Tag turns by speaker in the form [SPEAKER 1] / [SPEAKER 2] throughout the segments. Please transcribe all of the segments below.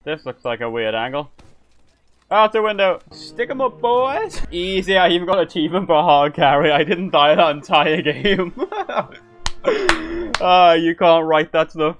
[SPEAKER 1] This looks like a weird angle. Out the window. Stick 'em up, boys. Easy. I even got an achievement for hard carry. I didn't die that entire game. You can't write that stuff.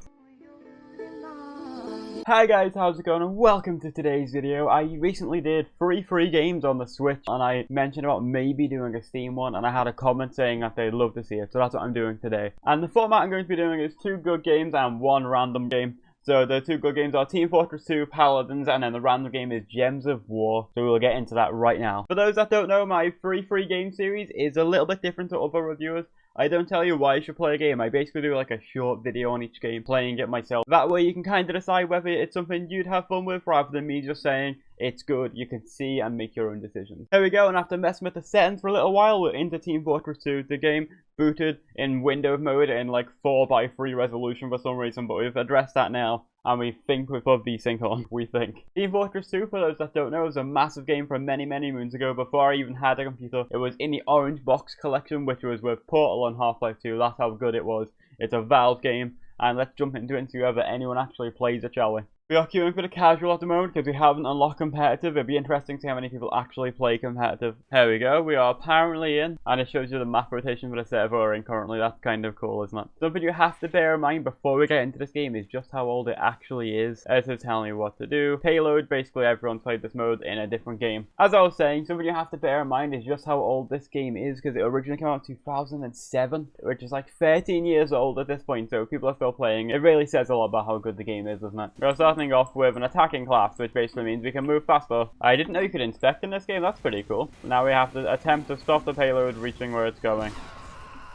[SPEAKER 1] Hi guys, how's it going and welcome to today's video. I recently did 3 free games on the Switch and I mentioned about maybe doing a Steam one, and I had a comment saying that they'd love to see it, so that's what I'm doing today. And the format I'm going to be doing is 2 good games and 1 random game. So the 2 good games are Team Fortress 2, Paladins, and then the random game is Gems of War. So we'll get into that right now. For those that don't know, my free game series is a little bit different to other reviewers. I don't tell you why you should play a game. I basically do like a short video on each game, playing it myself. That way you can kind of decide whether it's something you'd have fun with, rather than me just saying it's good. You can see and make your own decisions. There we go, and after messing with the settings for a little while, we're into Team Fortress 2. The game booted in window mode in like 4:3 resolution for some reason, but we've addressed that now. And we think we put VSync on, we think. Team Fortress 2, for those that don't know, was a massive game from many moons ago. Before I even had a computer, it was in the Orange Box collection, which was with Portal and Half-Life 2. That's how good it was. It's a Valve game, and let's jump into it and see whether anyone actually plays it, shall we? We are queuing for the casual at the moment because we haven't unlocked competitive. It'd be interesting to see how many people actually play competitive. Here we go. We are apparently in, and it shows you the map rotation for the server we're in currently. That's kind of cool, isn't it? Something you have to bear in mind before we get into this game is just how old it actually is. As to tell me what to do. Payload, basically everyone's played this mode in a different game. As I was saying, something you have to bear in mind is just how old this game is, because it originally came out in 2007, which is like 13 years old at this point, so people are still playing. It really says a lot about how good the game is, doesn't it? We're starting off with an attacking class, which basically means we can move faster. I didn't know you could inspect in this game. That's pretty cool. Now we have to attempt to stop the payload reaching where it's going.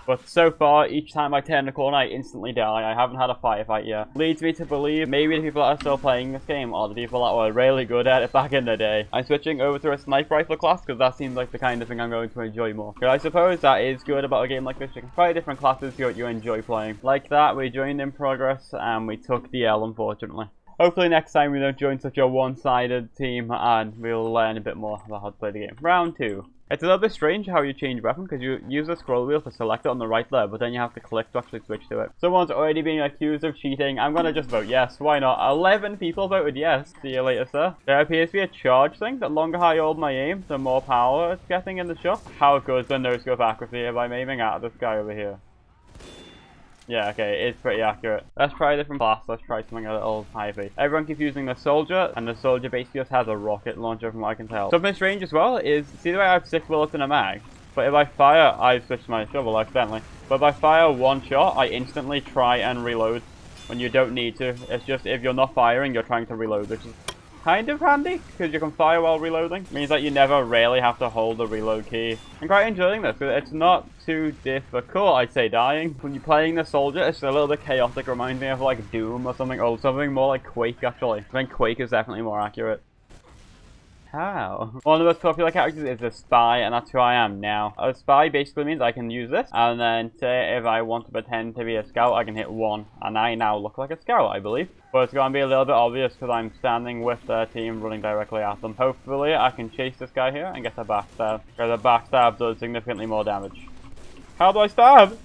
[SPEAKER 1] But so far, each time I turn the corner, I instantly die. I haven't had a firefight yet. Leads me to believe maybe the people that are still playing this game are the people that were really good at it back in the day. I'm switching over to a sniper rifle class because that seems like the kind of thing I'm going to enjoy more. But I suppose that is good about a game like this. You can try different classes to what you enjoy playing. Like that, we joined in progress and we took the L, unfortunately. Hopefully next time we don't join such a one-sided team and we'll learn a bit more about how to play the game. Round 2. It's a little bit strange how you change weapon, because you use the scroll wheel to select it on the right there, but then you have to click to actually switch to it. Someone's already being accused of cheating. I'm gonna just vote yes. Why not? 11 people voted yes. See you later, sir. There appears to be a charge thing. The longer I hold my aim, the more power it's getting in the shot. How good is the no-scope accuracy if I'm aiming at this guy over here? Yeah, okay, it's pretty accurate. Let's try a different class. Let's try something a little high-paced. Everyone keeps using the soldier, and the soldier basically just has a rocket launcher from what I can tell. Something strange as well is, see the way I have 6 bullets in a mag? But if I fire, I've switched my shovel accidentally. But if I fire 1 shot, I instantly try and reload when you don't need to. It's just if you're not firing, you're trying to reload, which is kind of handy, because you can fire while reloading. It means that you never really have to hold the reload key. I'm quite enjoying this, because it's not too difficult, I'd say, dying. When you're playing the soldier, it's a little bit chaotic. Reminds me of like Doom or something, or something more like Quake, actually. I think Quake is definitely more accurate. How? One of the most popular characters is a spy, and that's who I am now. A spy basically means I can use this, and then say if I want to pretend to be a scout, I can hit 1, and I now look like a scout, I believe. But it's going to be a little bit obvious because I'm standing with their team running directly at them. Hopefully I can chase this guy here and get a backstab, because a backstab does significantly more damage. How do I stab?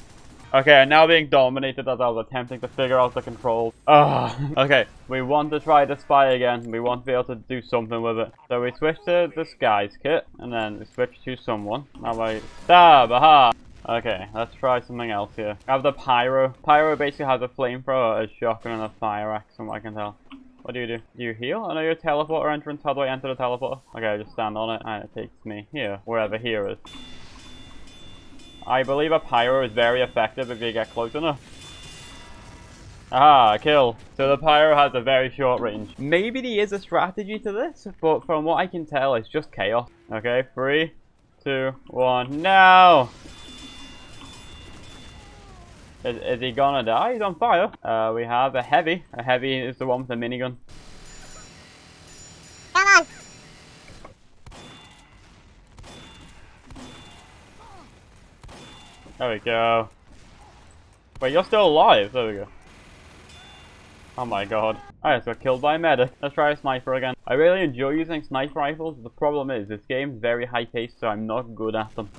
[SPEAKER 1] Okay, I'm now being dominated as I was attempting to figure out the controls. Okay, we want to try the spy again. We want to be able to do something with it. So we switch to the Skies kit, and then we switch to someone. Now I stab, aha! Okay, let's try something else here. I have the Pyro. Pyro basically has a flamethrower, a shotgun, and a fire axe, from what I can tell. What do you do? Do you heal? I know you're a teleporter entrance. How do I enter the teleporter? Okay, I just stand on it, and it takes me here, wherever here is. I believe a pyro is very effective if you get close enough. Aha, kill. So the pyro has a very short range. Maybe there is a strategy to this, but from what I can tell, it's just chaos. Okay, 3, 2, 1, now! Is he gonna die? He's on fire. We have a heavy. A heavy is the one with the minigun.
[SPEAKER 2] Come on!
[SPEAKER 1] There we go. Wait, you're still alive. There we go. Oh my god. I just got killed by a medic. Let's try a sniper again. I really enjoy using sniper rifles. The problem is, this game's very high paced, so I'm not good at them.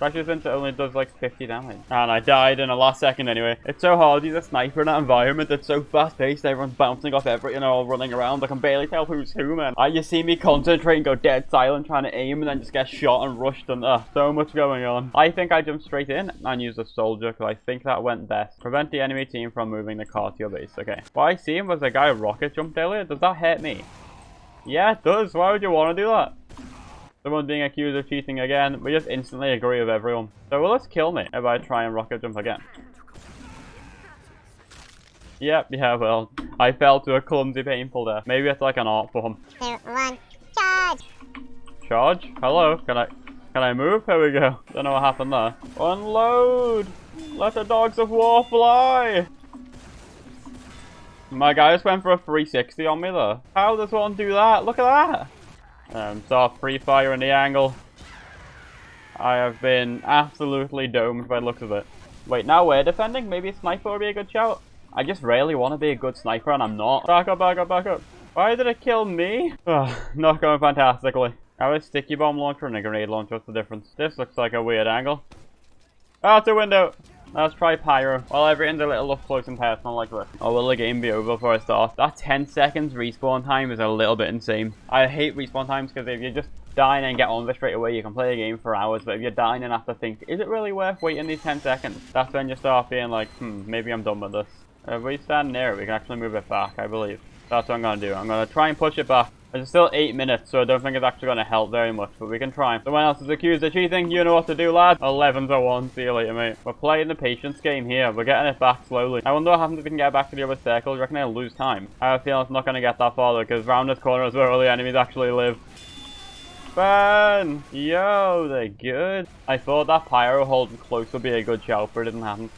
[SPEAKER 1] Especially since it only does like 50 damage. And I died in the last second anyway. It's so hard to use a sniper in that environment. It's so fast paced. Everyone's bouncing off everything, all running around. I can barely tell who's who, man. You see me concentrate and go dead silent trying to aim and then just get shot and rushed and so much going on. I think I jumped straight in and used a soldier because I think that went best. Prevent the enemy team from moving the car to your base. Okay. What I seen was a guy rocket jumped earlier. Does that hurt me? Yeah, it does. Why would you want to do that? Someone being accused of cheating again. We just instantly agree with everyone. So will this kill me if I try and rocket jump again? Yep, yeah, well, I fell to a clumsy, painful death. Maybe it's like an art form.
[SPEAKER 2] 2, 1, charge!
[SPEAKER 1] Charge? Hello? Can I move? Here we go. Don't know what happened there. Unload! Let the dogs of war fly! My guy just went for a 360 on me there. How does one do that? Look at that! Start free fire in the angle. I have been absolutely domed by the looks of it. Wait, now we're defending? Maybe a sniper would be a good shout? I just really want to be a good sniper and I'm not. Back up, back up, back up. Why did it kill me? Not going fantastically. I have a sticky bomb launcher and a grenade launcher. What's the difference? This looks like a weird angle. Oh, it's a window. Let's try pyro. Well, everything's a little up close and personal like this. Or will the game be over before I start? That 10 seconds respawn time is a little bit insane. I hate respawn times because if you just die and get on with it straight away, you can play a game for hours. But if you're dying and have to think, is it really worth waiting these 10 seconds? That's when you start being like, maybe I'm done with this. If we stand near it, we can actually move it back, I believe. That's what I'm going to do. I'm going to try and push it back. It's still 8 minutes, so I don't think it's actually going to help very much, but we can try. Someone else is accused of cheating. You know what to do, lad. 11-1. See you later, mate. We're playing the patience game here. We're getting it back slowly. I wonder what happens if we can get back to the other circle. Do you reckon I'll lose time? I have a feeling it's not going to get that far, though, because round this corner is where all the enemies actually live. Burn! Yo, they're good. I thought that pyro holding close would be a good shout, but it didn't happen.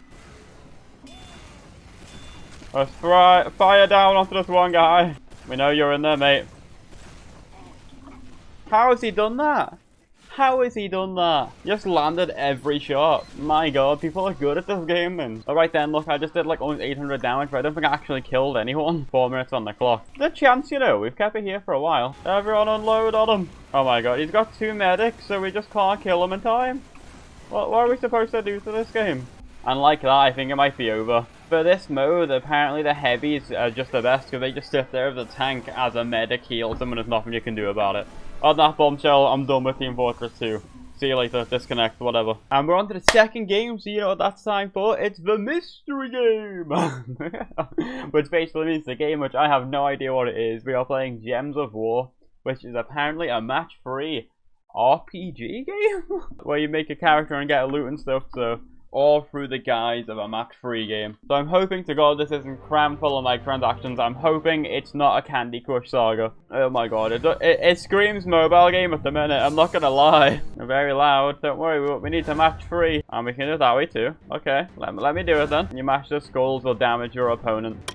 [SPEAKER 1] Let's fire down onto this one guy. We know you're in there, mate. How has he done that? How has he done that? Just landed every shot. My god, people are good at this game, man. Alright then, look, I just did like almost 800 damage, but I don't think I actually killed anyone. 4 minutes on the clock. There's a chance, you know. We've kept it here for a while. Everyone unload on him. Oh my god, he's got 2 medics, so we just can't kill him in time. What are we supposed to do to this game? And like that, I think it might be over. For this mode, apparently the heavies are just the best because they just sit there with the tank as a medic heals them and there's nothing you can do about it. On that bombshell, I'm done with Team Fortress 2. See you later, disconnect, whatever. And we're on to the second game, so you know what that's time for. It's the mystery game! Which basically means the game which I have no idea what it is. We are playing Gems of War, which is apparently a match-free RPG game? Where you make a character and get loot and stuff, so all through the guise of a match-free game. So I'm hoping to God this isn't crammed full of microtransactions. I'm hoping it's not a Candy Crush saga. Oh my god, it screams mobile game at the minute, I'm not gonna lie. Very loud, don't worry, we need to match free. And we can do it that way too. Okay, let me do it then. You mash the skulls will damage your opponent.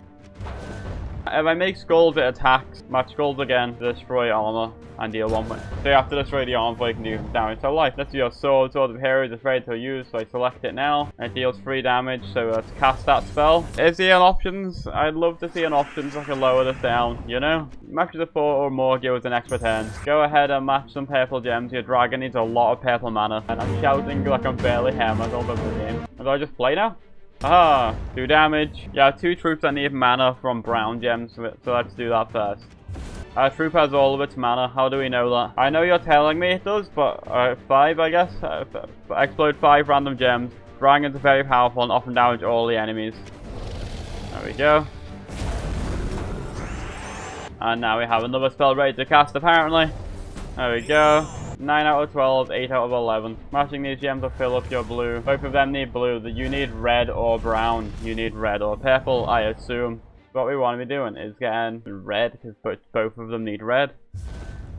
[SPEAKER 1] If I make skulls, it attacks. Match skulls again, destroy armor, and deal 1 point. So you have to destroy the armor before you can do damage to life. Let's do your sword. Sword of Heroes is ready to use, so I select it now. And it deals 3 damage, so let's cast that spell. Is there an options? I'd love to see an options so I can lower this down, you know? Matches of 4 or more gives an extra turn. Go ahead and match some purple gems. Your dragon needs a lot of purple mana. And I'm shouting like I'm barely hammered all over the game. Do I just play now? Aha, 2 damage. Yeah, 2 troops that need mana from brown gems, so let's do that first. Our troop has all of its mana. How do we know that? I know you're telling me it does, but 5, I guess. Explode 5 random gems. Dragons are very powerful and often damage all the enemies. There we go. And now we have another spell ready to cast, apparently. There we go. 9 out of 12, 8 out of 11. Smashing these gems will fill up your blue. Both of them need blue. You need red or brown. You need red or purple, I assume. What we want to be doing is getting red, because both of them need red.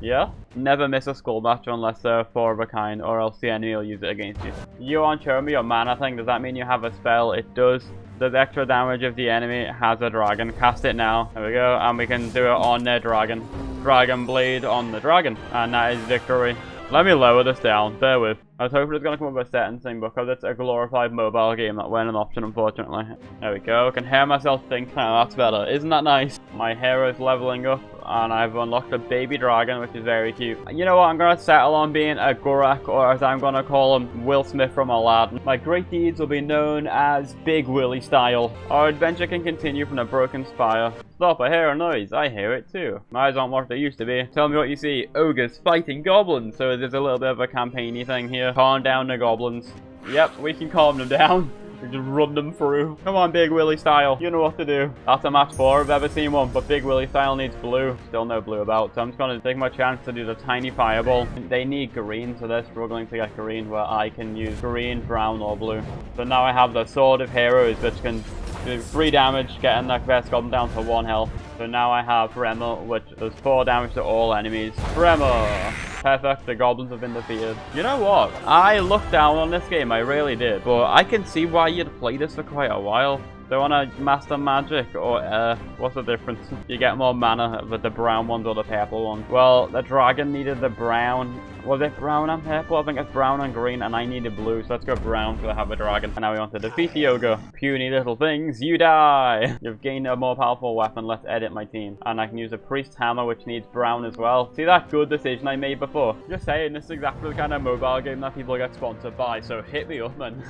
[SPEAKER 1] Yeah? Never miss a skull match unless they're 4 of a kind, or else the enemy will use it against you. You aren't showing me your mana thing. Does that mean you have a spell? It does. Does extra damage if the enemy has a dragon. Cast it now. There we go. And we can do it on their dragon. Dragon blade on the dragon. And that is victory. Let me lower this down. Bear with. I was hoping it was going to come up with a sentencing, but because it's a glorified mobile game, that wasn't an option, unfortunately. There we go. I can hear myself think now. That's better. Isn't that nice? My hero's leveling up, and I've unlocked a baby dragon, which is very cute. You know what? I'm going to settle on being a Gorak, or as I'm going to call him, Will Smith from Aladdin. My great deeds will be known as Big Willie style. Our adventure can continue from the broken spire. Stop, I hear a noise. I hear it too. My eyes aren't what they used to be. Tell me what you see. Ogres fighting goblins. So there's a little bit of a campaigny thing here. Calm down the goblins. Yep, we can calm them down. We just run them through. Come on, Big Willie style. You know what to do. That's a match 4 I've ever seen one, but Big Willie style needs blue. Still no blue about, so I'm just going to take my chance to do the tiny fireball. They need green, so they're struggling to get green, where I can use green, brown, or blue. So now I have the Sword of Heroes, which can do 3 damage, getting that best goblin down to 1 health. So now I have Dremel, which does 4 damage to all enemies. Dremel! Perfect, the goblins have been defeated. You know what? I looked down on this game, I really did. But I can see why you'd play this for quite a while. So on a Master Magic or what's the difference? You get more mana with the brown ones or the purple ones. Well, the dragon needed the brown. Was it brown and purple? I think it's brown and green, and I needed blue, so let's go brown because I have a dragon. And now we want to defeat the ogre. Puny little things, you die! You've gained a more powerful weapon, let's edit my team. And I can use a priest hammer, which needs brown as well. See that good decision I made before? Just saying, this is exactly the kind of mobile game that people get sponsored by, so hit me up, man.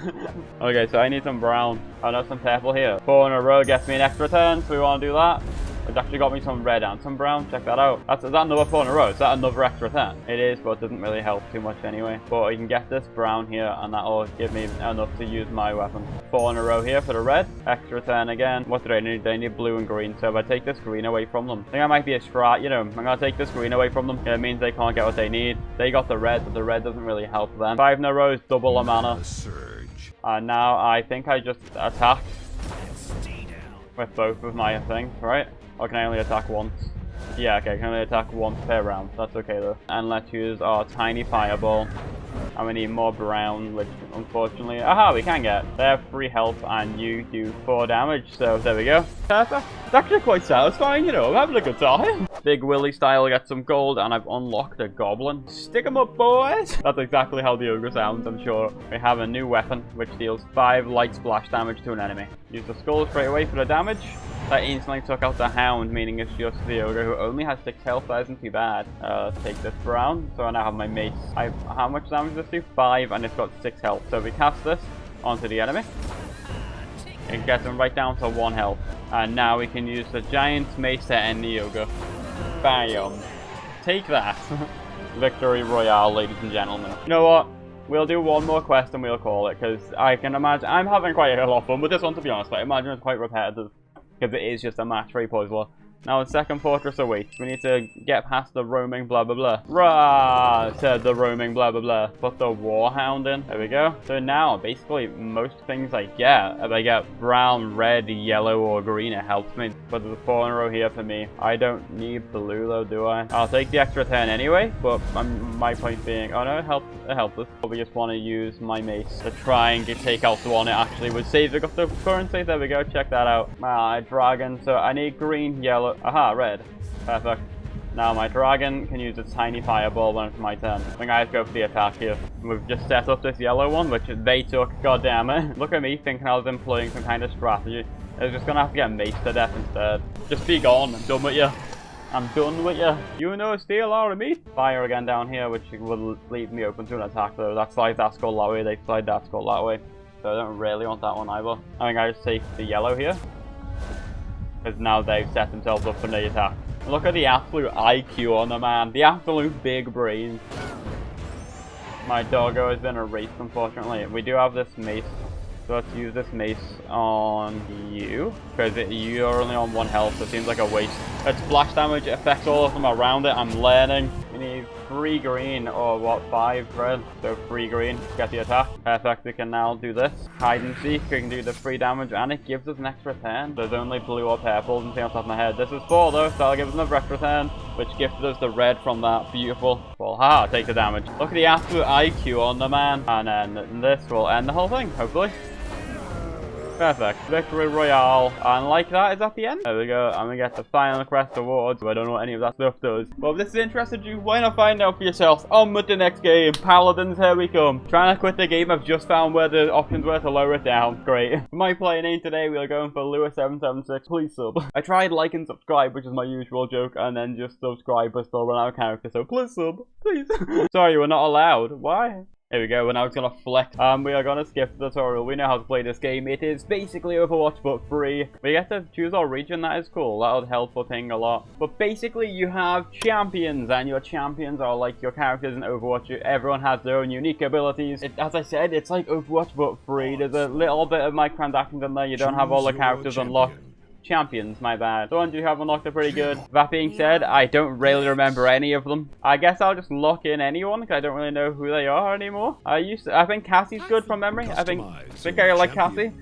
[SPEAKER 1] Okay, so I need some brown. I know some purple here. 4 in a row gets me an extra turn, so we want to do that. It's actually got me some red and some brown. Check that out. Is that another 4 in a row? Is that another extra 10? It is, but it doesn't really help too much anyway. But I can get this brown here, and that'll give me enough to use my weapon. 4 in a row here for the red. Extra 10 again. What do they need? They need blue and green. So if I take this green away from them, I think I might be a strat. You know, I'm going to take this green away from them. It means they can't get what they need. They got the red, but the red doesn't really help them. 5 in a row is double the mana. And now I think I just attack with both of my things, right? Or can I only attack once? Yeah, okay, I can only attack once per round. That's okay though. And let's use our tiny fireball. And we need more brown, which unfortunately... Aha, we can get. They have 3 health and you do 4 damage. So there we go. Perfect. It's actually quite satisfying, you know. I'm having a good time. Big Willie style, get some gold, and I've unlocked a goblin. Stick 'em up, boys! That's exactly how the ogre sounds, I'm sure. We have a new weapon, which deals 5 light splash damage to an enemy. Use the skull straight away for the damage. That instantly took out the hound, meaning it's just the ogre who only has 6 health. That isn't too bad. Let's take this brown. So I now have my mace. How much damage does this do? 5, and it's got 6 health. So we cast this onto the enemy. It gets him right down to 1 health. And now we can use the giant mace to end the ogre. Bam. Take that. Victory Royale, ladies and gentlemen. You know what? We'll do one more quest and we'll call it, because I can imagine... I'm having quite a lot of fun with this one, to be honest. I imagine it's quite repetitive, because it is just a match 3 puzzler. Now the second fortress awaits. We need to get past the roaming blah blah blah. Rah! Said the roaming blah blah blah. Put the warhound in. There we go. So now, basically, most things I get, if I get brown, red, yellow, or green, it helps me. But there's a 4 in a row here for me. I don't need blue though, do I? I'll take the extra 10 anyway, but my point being, oh no, it helps us. But we just want to use my mace to try and take out the one it actually would save the currency. There we go, check that out. My dragon, so I need green, yellow. Aha, red. Perfect. Now my dragon can use its tiny fireball when it's my turn. I think I have to go for the attack here. We've just set up this yellow one, which they took. God damn it. Look at me thinking I was employing some kind of strategy. I was just gonna have to get maced to death instead. Just be gone. I'm done with you. I'm done with you. You know, steal our meat. Fire again down here, which will leave me open to an attack though. That slides that skull that way, they slide that skull that way. So I don't really want that one either. I think I just take the yellow here. Because now they've set themselves up for the attack. Look at the absolute IQ on the man. The absolute big brain. My doggo has been erased, unfortunately. We do have this mace. So let's use this mace on you. Because you're only on 1 health, so it seems like a waste. It's splash damage. It affects all of them around it. I'm learning. We need 3 green, or what, 5 red. So 3 green. Get the attack. Perfect. We can now do this. Hide and seek. We can do the 3 damage, and it gives us an extra 10. There's only blue or purple. Doesn't see on top of my head. This is 4 though, so that'll give us another extra 10. Which gifted us the red from that. Beautiful. Well, haha, take the damage. Look at the absolute IQ on the man. And then this will end the whole thing, hopefully. Perfect. Victory Royale. And like that is at the end. There we go. I'm gonna get the final quest awards. I don't know what any of that stuff does. But if this has interested you, why not find out for yourself? On with the next game. Paladins, here we come. Trying to quit the game. I've just found where the options were to lower it down. Great. For my play name today, we are going for Lewis776. Please sub. I tried like and subscribe, which is my usual joke, and then just subscribe but still run out of character. So please sub. Please. Sorry, we're not allowed. Why? Here we go, we're now just gonna flex. We are gonna skip the tutorial. We know how to play this game. It is basically Overwatch but free. We get to choose our region, that is cool. That would help a thing a lot. But basically you have champions, and your champions are like your characters in Overwatch. Everyone has their own unique abilities. As I said, it's like Overwatch but free. There's a little bit of microtransactions in there. You don't have all the characters unlocked. Champions, my bad. The ones you have unlocked are pretty good. That being said, I don't really remember any of them. I guess I'll just lock in anyone because I don't really know who they are anymore. I think Cassie's good from memory. I think I like Cassie.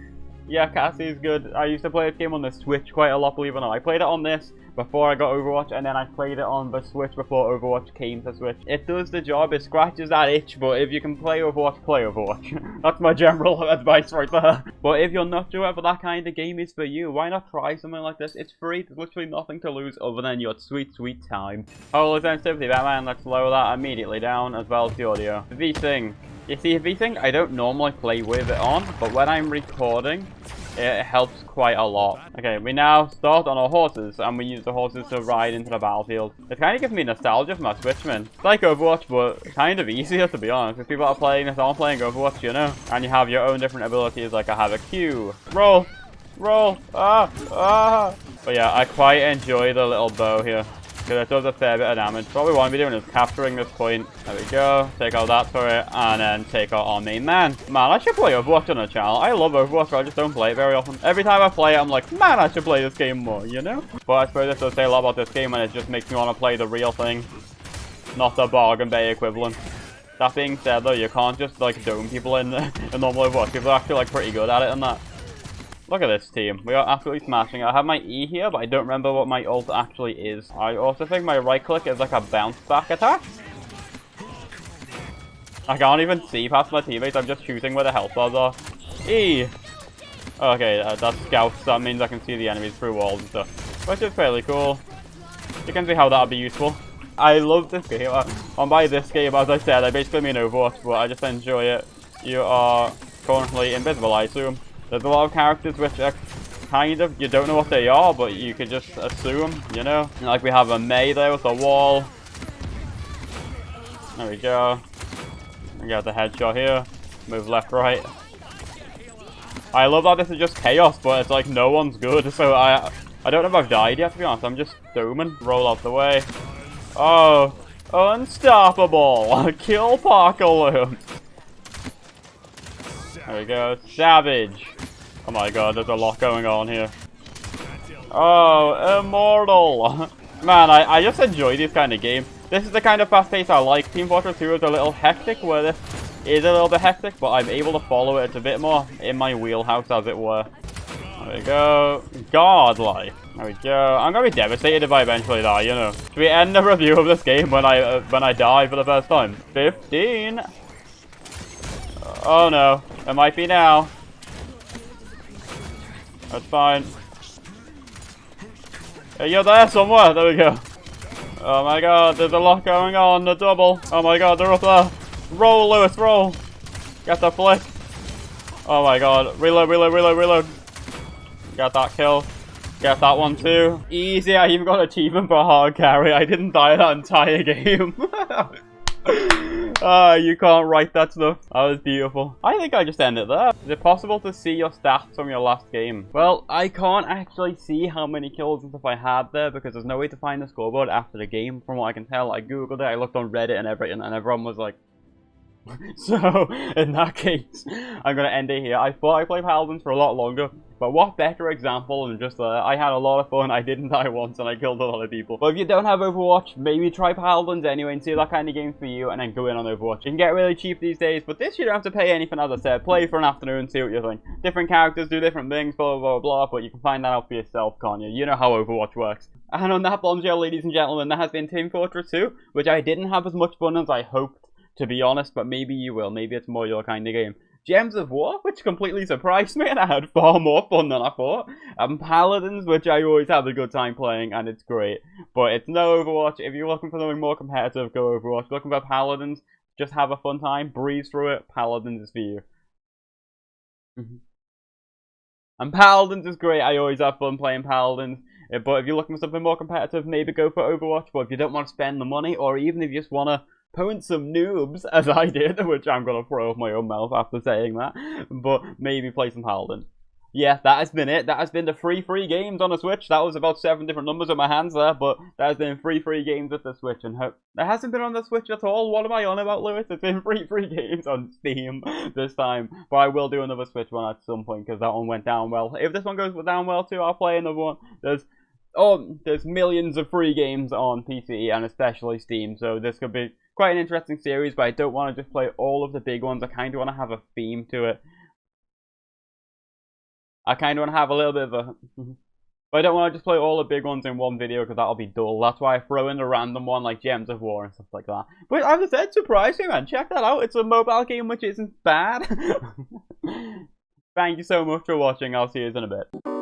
[SPEAKER 1] Yeah, Cassie's good. I used to play this game on the Switch quite a lot, believe it or not. I played it on this before I got Overwatch, and then I played it on the Switch before Overwatch came to Switch. It does the job, it scratches that itch, but if you can play Overwatch, play Overwatch. That's my general advice right there. But if you're not sure whether that kind of game is for you, why not try something like this? It's free, there's literally nothing to lose other than your sweet, sweet time. Hold sensitivity, Batman, let's lower that immediately down, as well as the audio. V-Sync. You see, V-Sync, I don't normally play with it on, but when I'm recording, it helps quite a lot. Okay, we now start on our horses, and we use the horses to ride into the battlefield. It kind of gives me nostalgia for my Switchman. It's like Overwatch, but kind of easier, to be honest. If people are playing this, aren't playing Overwatch, you know? And you have your own different abilities, like I have a Q. Roll! Roll! Ah! Ah! But yeah, I quite enjoy the little bow here, because it does a fair bit of damage. What we want to be doing is capturing this point. There we go. Take out that turret, and then take out our main man. Man, I should play Overwatch on the channel. I love Overwatch, but I just don't play it very often. Every time I play it, I'm like, man, I should play this game more, you know? But I suppose this does say a lot about this game, and it just makes me want to play the real thing, not the bargain bay equivalent. That being said, though, you can't just, like, dome people in normal Overwatch. People are actually, like, pretty good at it and that. Look at this team. We are absolutely smashing. I have my E here, but I don't remember what my ult actually is. I also think my right click is like a bounce back attack. I can't even see past my teammates. I'm just shooting where the health bars are. E! Okay, that's scouts. That means I can see the enemies through walls and stuff. Which is fairly cool. You can see how that would be useful. I love this game. And by this game, as I said, I basically mean Overwatch, but I just enjoy it. You are currently invisible, I assume. There's a lot of characters which are kind of, you don't know what they are, but you could just assume, you know? Like we have a Mei there with a wall. There we go. We got the headshot here. Move left, right. I love that this is just chaos, but it's like no one's good, so I don't know if I've died yet, to be honest. I'm just doming. Roll out the way. Oh, unstoppable. Kill Parkaloo. There we go. Savage. Oh my god, there's a lot going on here. Oh, immortal. Man, I just enjoy these kind of games. This is the kind of fast pace I like. Team Fortress 2 is a little hectic, where this is a little bit hectic, but I'm able to follow it. It's a bit more in my wheelhouse, as it were. There we go. Godlike. There we go. I'm gonna be devastated if I eventually die, you know. Should we end the review of this game when I die for the first time? 15. Oh no. It might be now. That's fine. Hey, you're there somewhere. There we go. Oh my god, there's a lot going on. The double. Oh my god, they're up there. Roll, Lewis, roll. Get the flick. Oh my god. Reload, reload, reload, reload. Get that kill. Get that one too. Easy, I even got an achievement for hard carry. I didn't die that entire game. You can't write that stuff. That was beautiful. I think I just ended there. Is it possible to see your stats from your last game? Well, I can't actually see how many kills and stuff I had there because there's no way to find the scoreboard after the game. From what I can tell, I googled it, I looked on Reddit and everything, and everyone was like, so, in that case, I'm going to end it here. I thought I played Paladins for a lot longer, but what better example than just I had a lot of fun, I didn't die once, and I killed a lot of people. But if you don't have Overwatch, maybe try Paladins anyway and see that kind of game for you, and then go in on Overwatch. You can get really cheap these days, but this you don't have to pay anything, as I said. Play for an afternoon, see what you think. Different characters do different things, blah, blah, blah, but you can find that out for yourself, can't you? You know how Overwatch works. And on that bombshell, ladies and gentlemen, that has been Team Fortress 2, which I didn't have as much fun as I hoped, to be honest, but maybe you will. Maybe it's more your kind of game. Gems of War, which completely surprised me, and I had far more fun than I thought. And Paladins, which I always have a good time playing, and it's great. But it's no Overwatch. If you're looking for something more competitive, go Overwatch. If you're looking for Paladins, just have a fun time, breeze through it. Paladins is for you. And Paladins is great. I always have fun playing Paladins. But if you're looking for something more competitive, maybe go for Overwatch. But if you don't want to spend the money, or even if you just want to point some noobs, as I did, which I'm going to throw off my own mouth after saying that, but maybe play some Paladins. Yeah, that has been it. That has been the free games on the Switch. That was about 7 different numbers in my hands there, but that has been free games with the Switch. And it hasn't been on the Switch at all. What am I on about, Lewis? It's been free games on Steam this time. But I will do another Switch one at some point, because that one went down well. If this one goes down well too, I'll play another one. There's millions of free games on PC, and especially Steam, so this could be quite an interesting series, but I don't want to just play all of the big ones. I kind of want to have a theme to it. I kind of want to have a little bit of a... But I don't want to just play all the big ones in one video, because that'll be dull. That's why I throw in a random one like Gems of War and stuff like that. But as I said, surprise me, man. Check that out. It's a mobile game which isn't bad. Thank you so much for watching. I'll see you in a bit.